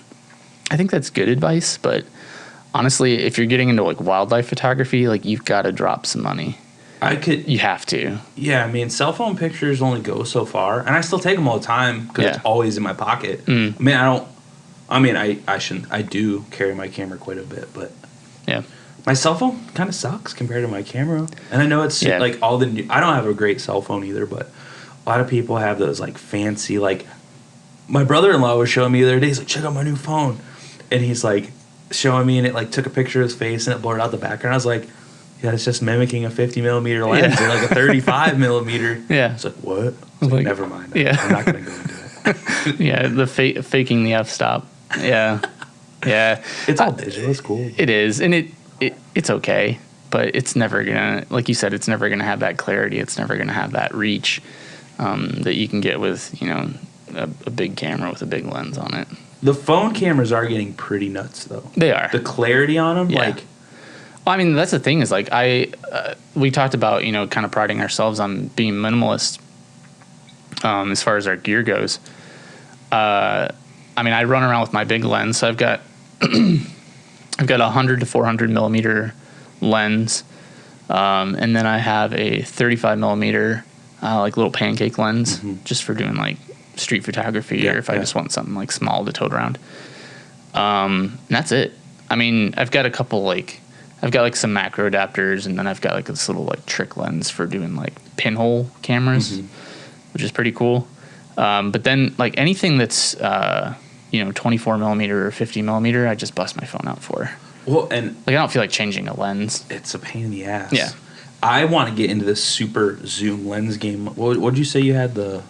I think that's good advice, but honestly, if you're getting into like wildlife photography, like you've got to drop some money. You have to. Yeah, I mean, cell phone pictures only go so far, and I still take them all the time because it's always in my pocket. I mean, I do carry my camera quite a bit, but my cell phone kind of sucks compared to my camera. And I know it's like all the new... I don't have a great cell phone either, but a lot of people have those like fancy... Like, my brother-in-law was showing me the other day, he's like, check out my new phone. And he's like showing me, and it like took a picture of his face and it blurred out the background. I was like, yeah, it's just mimicking a 50 millimeter lens and like a 35 millimeter. Yeah. It's like, what? It's like, never mind. I'm not going to go into it. The faking the f-stop. Yeah. Yeah. It's all digital. It's cool. It is. And it's okay, but it's never gonna, like you said, it's never gonna have that clarity. It's never gonna have that reach that you can get with, you know, a big camera with a big lens on it. The phone cameras are getting pretty nuts, though. They are. The clarity on them, like. Well, I mean, that's the thing is like we talked about, you know, kind of priding ourselves on being minimalist as far as our gear goes. I mean, I run around with my big lens, so I've got. I've got a 100 to 400 millimeter lens, and then I have a 35 millimeter like little pancake lens just for doing like street photography or if I just want something like small to tote around. And that's it. I mean, I've got some macro adapters, and then I've got like this little like trick lens for doing like pinhole cameras, which is pretty cool. But then like anything that's 24 millimeter or 50 millimeter, I just bust my phone out for. Well, and like I don't feel like changing a lens. It's a pain in the ass. Yeah. I want to get into this super zoom lens game. What did you say you had the?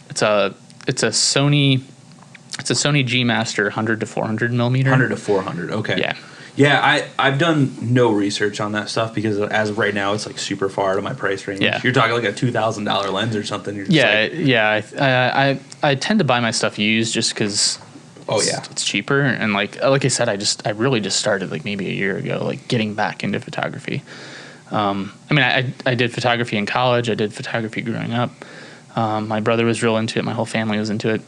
It's a Sony G Master 100 to 400 millimeter. 100 to 400. Okay. Yeah. Yeah, I've done no research on that stuff because as of right now, it's like super far out of my price range. Yeah. You're talking like a $2,000 lens or something. You're just I tend to buy my stuff used just because it's cheaper. And like I said, I really just started like maybe a year ago, like getting back into photography. I mean, I did photography in college. I did photography growing up. My brother was real into it. My whole family was into it.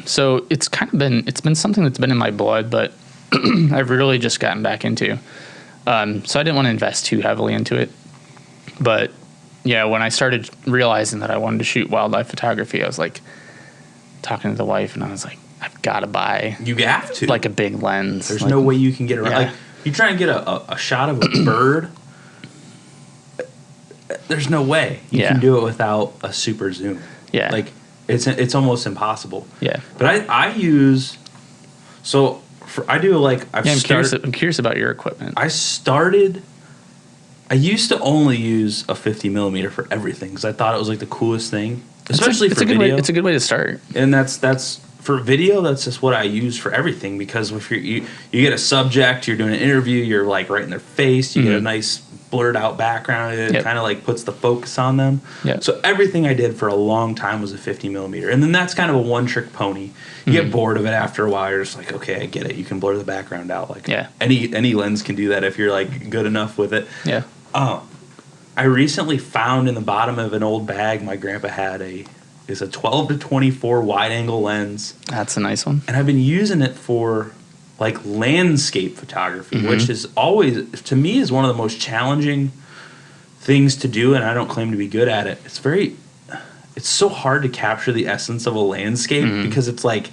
So it's been something that's been in my blood, but I've really just gotten back into. So I didn't want to invest too heavily into it. But yeah, when I started realizing that I wanted to shoot wildlife photography, I was like talking to the wife, and I was like, I've got to buy. You have to. Like a big lens. There's no way you can get around. Yeah. Like you try and get a shot of a bird. there's no way you can do it without a super zoom. Yeah. Like it's almost impossible. Yeah. But I use, so I do like, I'm curious about your equipment. I used to only use a 50 millimeter for everything because I thought it was like the coolest thing, especially for video. It's a good way to start. And that's for video. That's just what I use for everything, because if you get a subject, you're doing an interview, you're like right in their face, you get a nice blurred out background. It kind of like puts the focus on them. Yep. So everything I did for a long time was a 50 millimeter, and then that's kind of a one trick pony. You get bored of it after a while. You're just like, okay, I get it. You can blur the background out. Like any lens can do that if you're like good enough with it. Yeah. I recently found in the bottom of an old bag my grandpa had is a 12 to 24 wide angle lens. That's a nice one. And I've been using it for like landscape photography, which is always, to me, is one of the most challenging things to do, and I don't claim to be good at it. It's so hard to capture the essence of a landscape because it's like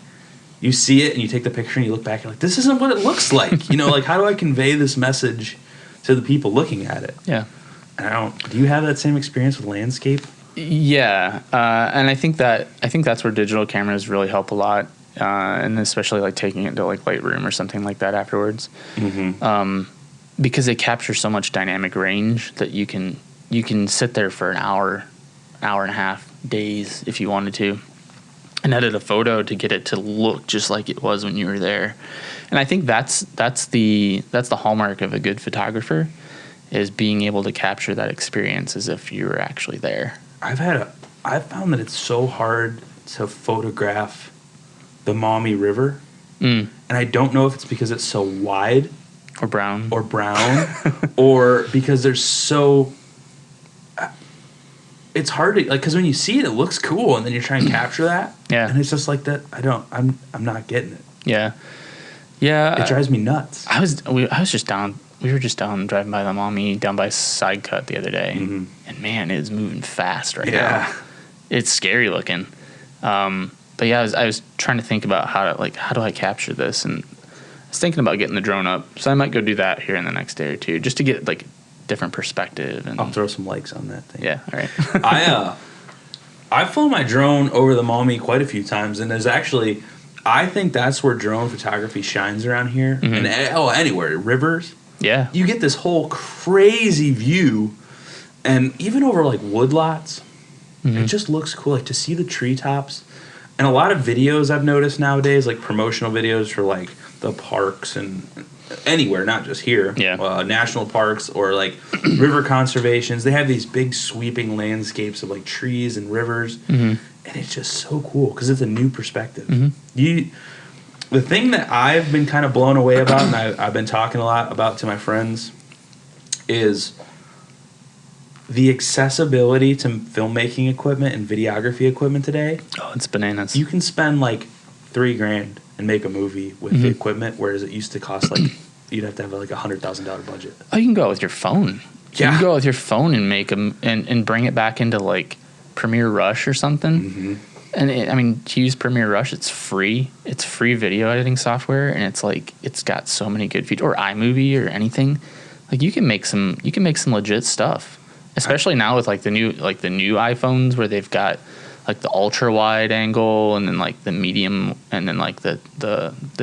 you see it and you take the picture and you look back and you're like, this isn't what it looks like. Like, how do I convey this message to the people looking at it? Yeah. Do you have that same experience with landscape? Yeah, and I think that's where digital cameras really help a lot, and especially like taking it to like Lightroom or something like that afterwards, because they capture so much dynamic range that you can sit there for an hour and a half, days if you wanted to, and edit a photo to get it to look just like it was when you were there. And I think that's the hallmark of a good photographer, is being able to capture that experience as if you were actually there. I've found that it's so hard to photograph the Maumee River, and I don't know if it's because it's so wide or brown or because there's so. It's hard to, like, because when you see it, it looks cool, and then you're trying to capture that, and it's just like that. I'm not getting it. Yeah. It drives me nuts. We were just down driving by the Maumee down by Side Cut the other day, and man, it's moving fast right now. It's scary looking. But yeah, I was trying to think about how do I capture this, and I was thinking about getting the drone up, so I might go do that here in the next day or two, just to get like different perspective. And I'll throw some likes on that thing. Yeah, all right. I've flown my drone over the Maumee quite a few times, and there's actually, I think that's where drone photography shines around here, and anywhere, rivers. Yeah. You get this whole crazy view, and even over like woodlots, it just looks cool. Like to see the treetops, and a lot of videos I've noticed nowadays, like promotional videos for like the parks and anywhere, not just here, national parks or like river conservations. They have these big sweeping landscapes of like trees and rivers, and it's just so cool because it's a new perspective. The thing that I've been kind of blown away about, and I've been talking a lot about to my friends, is the accessibility to filmmaking equipment and videography equipment today. Oh, it's bananas. You can spend like $3,000 and make a movie with the equipment, whereas it used to cost like, you'd have to have like $100,000 budget. Oh, you can go out with your phone. Yeah. You can go out with your phone and make them and bring it back into like Premiere Rush or something. And to use Premiere Rush, it's free. It's free video editing software, and it's like it's got so many good features. Or iMovie or anything. Like you can make some legit stuff. Especially now with like the new iPhones where they've got like the ultra wide angle and then like the medium and then like the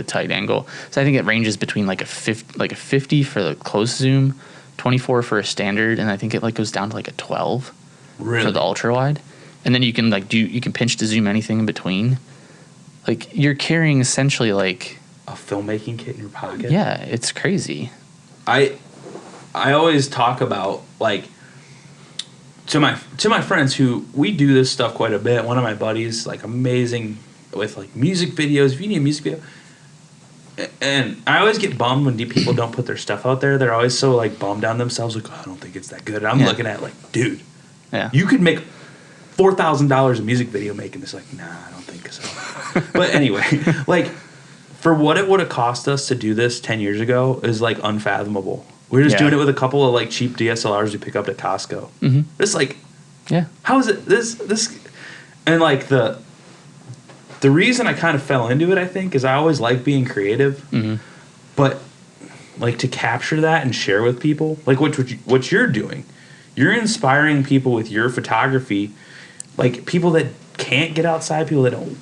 tight angle. So I think it ranges between like a 50 for the close zoom, 24 for a standard, and I think it like goes down to like a 12 for the ultra wide. And then you can you can pinch to zoom anything in between. Like you're carrying essentially like a filmmaking kit in your pocket. Yeah, it's crazy. I always talk about like to my friends who we do this stuff quite a bit. One of my buddies, like amazing with like music videos. If you need a music video, and I always get bummed when people don't put their stuff out there. They're always so like bummed on themselves, like, oh, I don't think it's that good. And I'm looking at it like, dude, you could make $4,000 a music video making this. Like, nah, I don't think so. But anyway, like for what it would have cost us to do this 10 years ago is like unfathomable. We're just doing it with a couple of like cheap DSLRs we pick up at Costco. It's like, how is it this? And like the reason I kind of fell into it, I think, is I always like being creative, but like to capture that and share with people, like what you're doing. you're inspiring people with your photography, like people that can't get outside, people that don't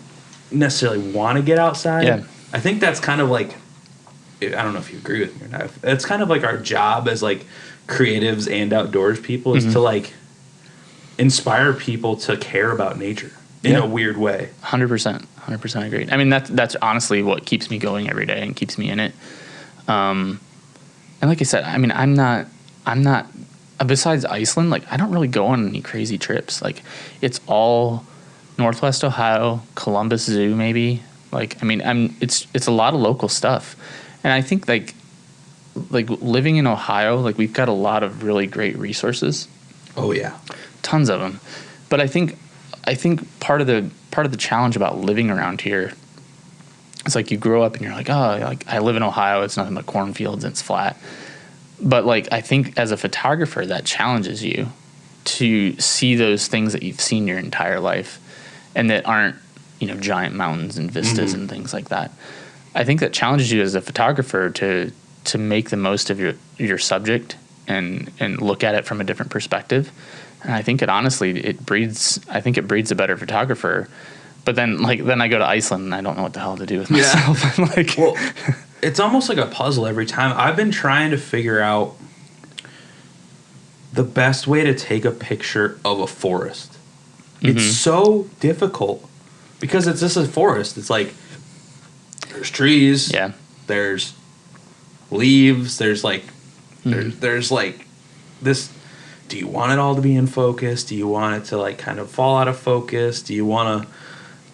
necessarily want to get outside. Yeah. I think that's kind of like, I don't know if you agree with me or not. It's kind of like our job as like creatives and outdoors people is to like inspire people to care about nature in a weird way. 100% agree. I mean, that's honestly what keeps me going every day and keeps me in it. And like I said, I mean, I'm not besides Iceland, like I don't really go on any crazy trips. Like it's all Northwest Ohio, Columbus Zoo, maybe. Like, I mean, it's a lot of local stuff. And I think like living in Ohio, like we've got a lot of really great resources. Oh yeah. Tons of them. But I think part of the challenge about living around here is like you grow up and you're like, oh, like I live in Ohio, it's nothing but cornfields and it's flat. But like I think as a photographer that challenges you to see those things that you've seen your entire life and that aren't, you know, giant mountains and vistas and things like that. I think that challenges you as a photographer to make the most of your subject and look at it from a different perspective. And I think it breeds a better photographer. But then I go to Iceland and I don't know what the hell to do with myself. I'm like, well, it's almost like a puzzle every time. I've been trying to figure out the best way to take a picture of a forest. It's so difficult because it's just a forest. It's like there's trees, there's leaves, there's like there's like this. Do you want it all to be in focus? Do you want it to like kind of fall out of focus? Do you want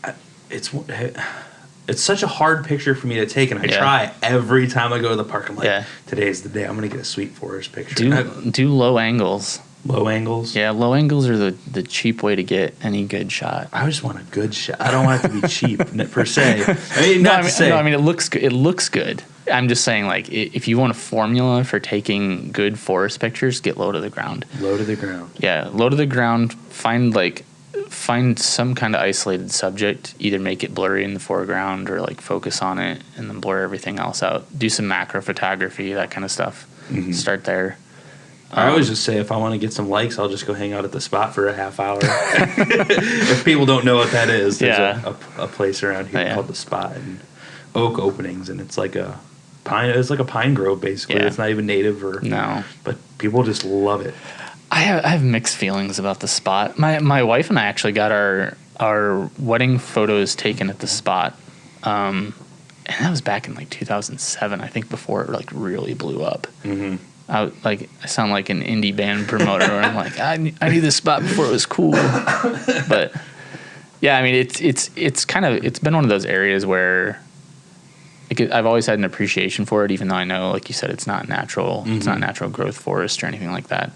to? It's such a hard picture for me to take, and I try every time I go to the park. I'm like, today's the day. I'm gonna get a sweet forest picture. Do low angles. Low angles. Yeah, low angles are the cheap way to get any good shot. I just want a good shot. I don't want it to be cheap per se. I mean, it looks good. It looks good. I'm just saying, like, if you want a formula for taking good forest pictures, get low to the ground. Low to the ground. Yeah, low to the ground. Find some kind of isolated subject. Either make it blurry in the foreground or like focus on it and then blur everything else out. Do some macro photography, that kind of stuff. Start there. I always just say if I want to get some likes, I'll just go hang out at the spot for a half hour. If people don't know what that is, there's a place around here called the Spot and Oak Openings, and it's like a pine. It's like a pine grove basically. It's not even native but people just love it. I have mixed feelings about the Spot. My wife and I actually got our wedding photos taken at the Spot, and that was back in like 2007, I think, before it like really blew up. I sound like an indie band promoter where I'm like, I knew this spot before it was cool. But yeah, I mean, it's been one of those areas where I've always had an appreciation for it, even though I know, like you said, it's not natural. It's not natural growth forest or anything like that.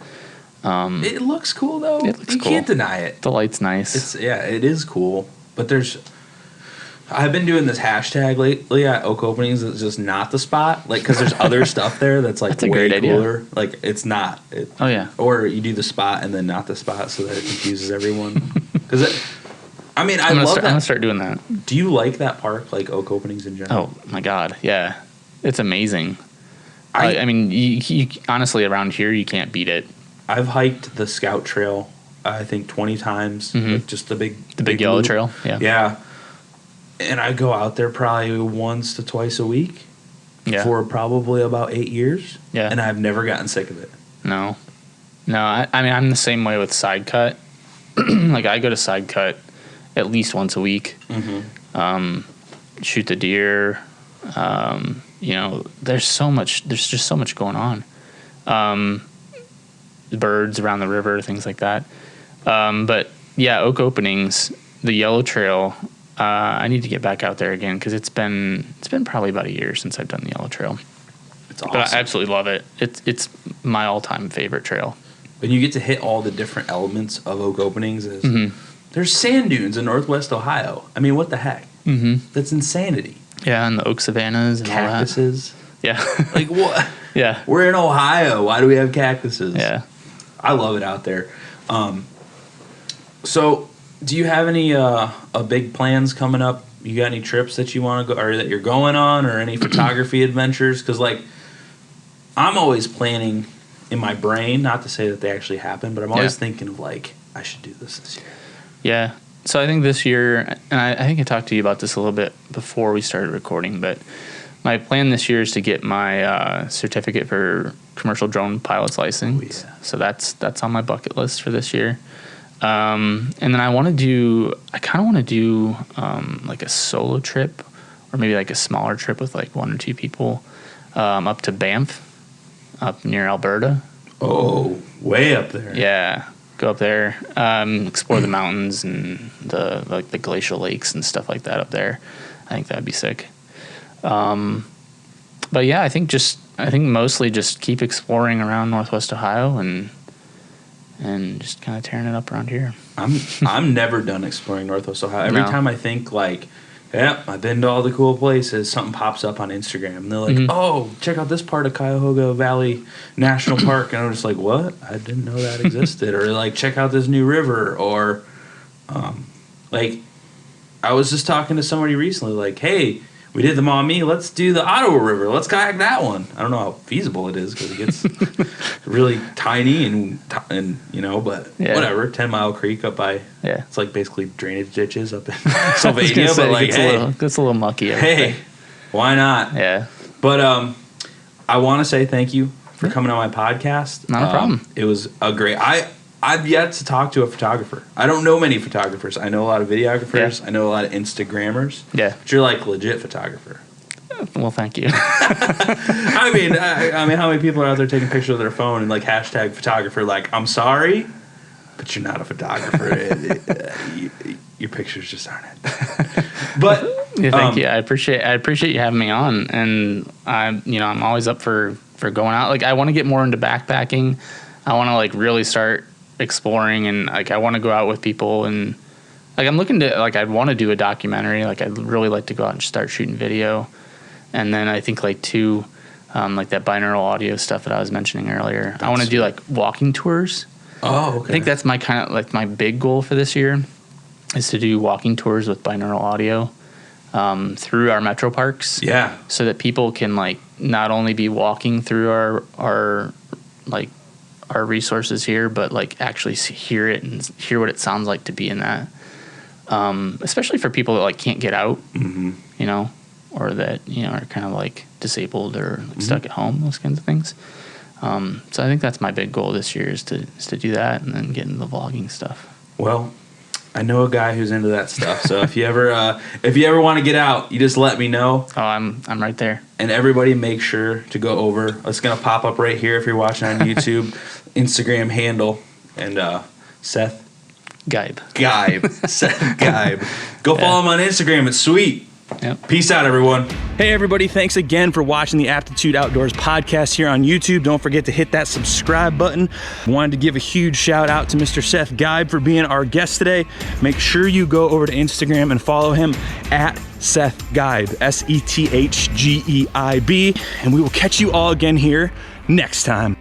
It looks cool though. It looks cool. You can't deny it. The light's nice. It is cool. But I've been doing this hashtag lately at Oak Openings. It's just not the Spot, like because there's other stuff there that's like way great cooler. Idea. Like it's not. Oh yeah. Or you do the Spot and then not the Spot so that it confuses everyone. Because I'm gonna start doing that. Do you like that park, like Oak Openings in general? Oh my god, yeah, it's amazing. I mean, you honestly around here you can't beat it. I've hiked the Scout Trail, I think 20 times. Like just the big yellow loop. trail. Yeah. And I go out there probably once to twice a week for probably about 8 years. Yeah. And I've never gotten sick of it. No. I mean, I'm the same way with Side Cut. Like, I go to Side Cut at least once a week. Shoot the deer. You know, there's just so much going on. Birds around the river, things like that. But yeah, Oak Openings, the Yellow Trail, I need to get back out there again because it's been probably about a year since I've done the Yellow Trail. It's awesome. But I absolutely love it. It's my all-time favorite trail. And you get to hit all the different elements of Oak Openings. There's sand dunes in Northwest Ohio. I mean, what the heck? That's insanity. Yeah, and the oak savannas and cactuses. All that. Yeah. Like what? Yeah. We're in Ohio. Why do we have cactuses? Yeah. I love it out there. So, do you have any big plans coming up? You got any trips that you want to go, or that you're going on, or any photography adventures? Because, like, I'm always planning in my brain. Not to say that they actually happen, but I'm always thinking of like, I should do this year. Yeah. So I think this year, and I think I talked to you about this a little bit before we started recording, but my plan this year is to get my certificate for commercial drone pilot's license. Oh, yeah. So that's on my bucket list for this year. And then I kind of want to do like a solo trip, or maybe like a smaller trip with like 1 or 2 people up to Banff, up near Alberta. Oh, way up there. Yeah. Go up there, explore the mountains and the glacial lakes and stuff like that up there. I think that'd be sick. But yeah, I think mostly just keep exploring around Northwest Ohio and just kind of tearing it up around here. I'm never done exploring Northwest Ohio. Every time I think like, yep, I've been to all the cool places, something pops up on Instagram and they're like, oh, check out this part of Cuyahoga Valley National Park. And I'm just like, what? I didn't know that existed. Or like, check out this new river. Or like, I was just talking to somebody recently like, hey, we did the Maumee, let's do the Ottawa River. Let's kayak that one. I don't know how feasible it is because it gets really tiny and but whatever. 10 Mile Creek up by, it's like basically drainage ditches up in Sylvania. But like, it's a little mucky. Hey, why not? Yeah. But I want to say thank you for coming on my podcast. Not a problem. It was a great. I've yet to talk to a photographer. I don't know many photographers. I know a lot of videographers. Yeah. I know a lot of Instagrammers. Yeah. But you're like legit photographer. Well, thank you. I mean, how many people are out there taking pictures with their phone and like hashtag photographer? Like, I'm sorry, but you're not a photographer. Your pictures just aren't it. But thank you. I appreciate you having me on, and I'm always up for going out. Like, I want to get more into backpacking. I want to like really start exploring, and like I want to go out with people, and like I'm looking to like I'd want to do a documentary. Like I'd really like to go out and start shooting video, and then I think like too, like that binaural audio stuff that I was mentioning earlier. I want to do like walking tours. Oh, okay. I think that's my kind of like my big goal for this year is to do walking tours with binaural audio through our metro parks. Yeah, so that people can like not only be walking through our resources here, but like actually hear it and hear what it sounds like to be in that. Especially for people that like can't get out, or that are kind of like disabled or like stuck at home, those kinds of things. So I think that's my big goal this year is to do that and then get into the vlogging stuff. Well, I know a guy who's into that stuff. So if you ever want to get out, you just let me know. Oh, I'm right there. And everybody make sure to go over. It's going to pop up right here if you're watching on YouTube. Instagram handle and Seth Geib. Seth Geib. Go follow him on Instagram. It's sweet. Yep. Peace out, everyone. Hey, everybody. Thanks again for watching the Aptitude Outdoors podcast here on YouTube. Don't forget to hit that subscribe button. Wanted to give a huge shout out to Mr. Seth Geib for being our guest today. Make sure you go over to Instagram and follow him at Seth Geib, SETHGEIB. And we will catch you all again here next time.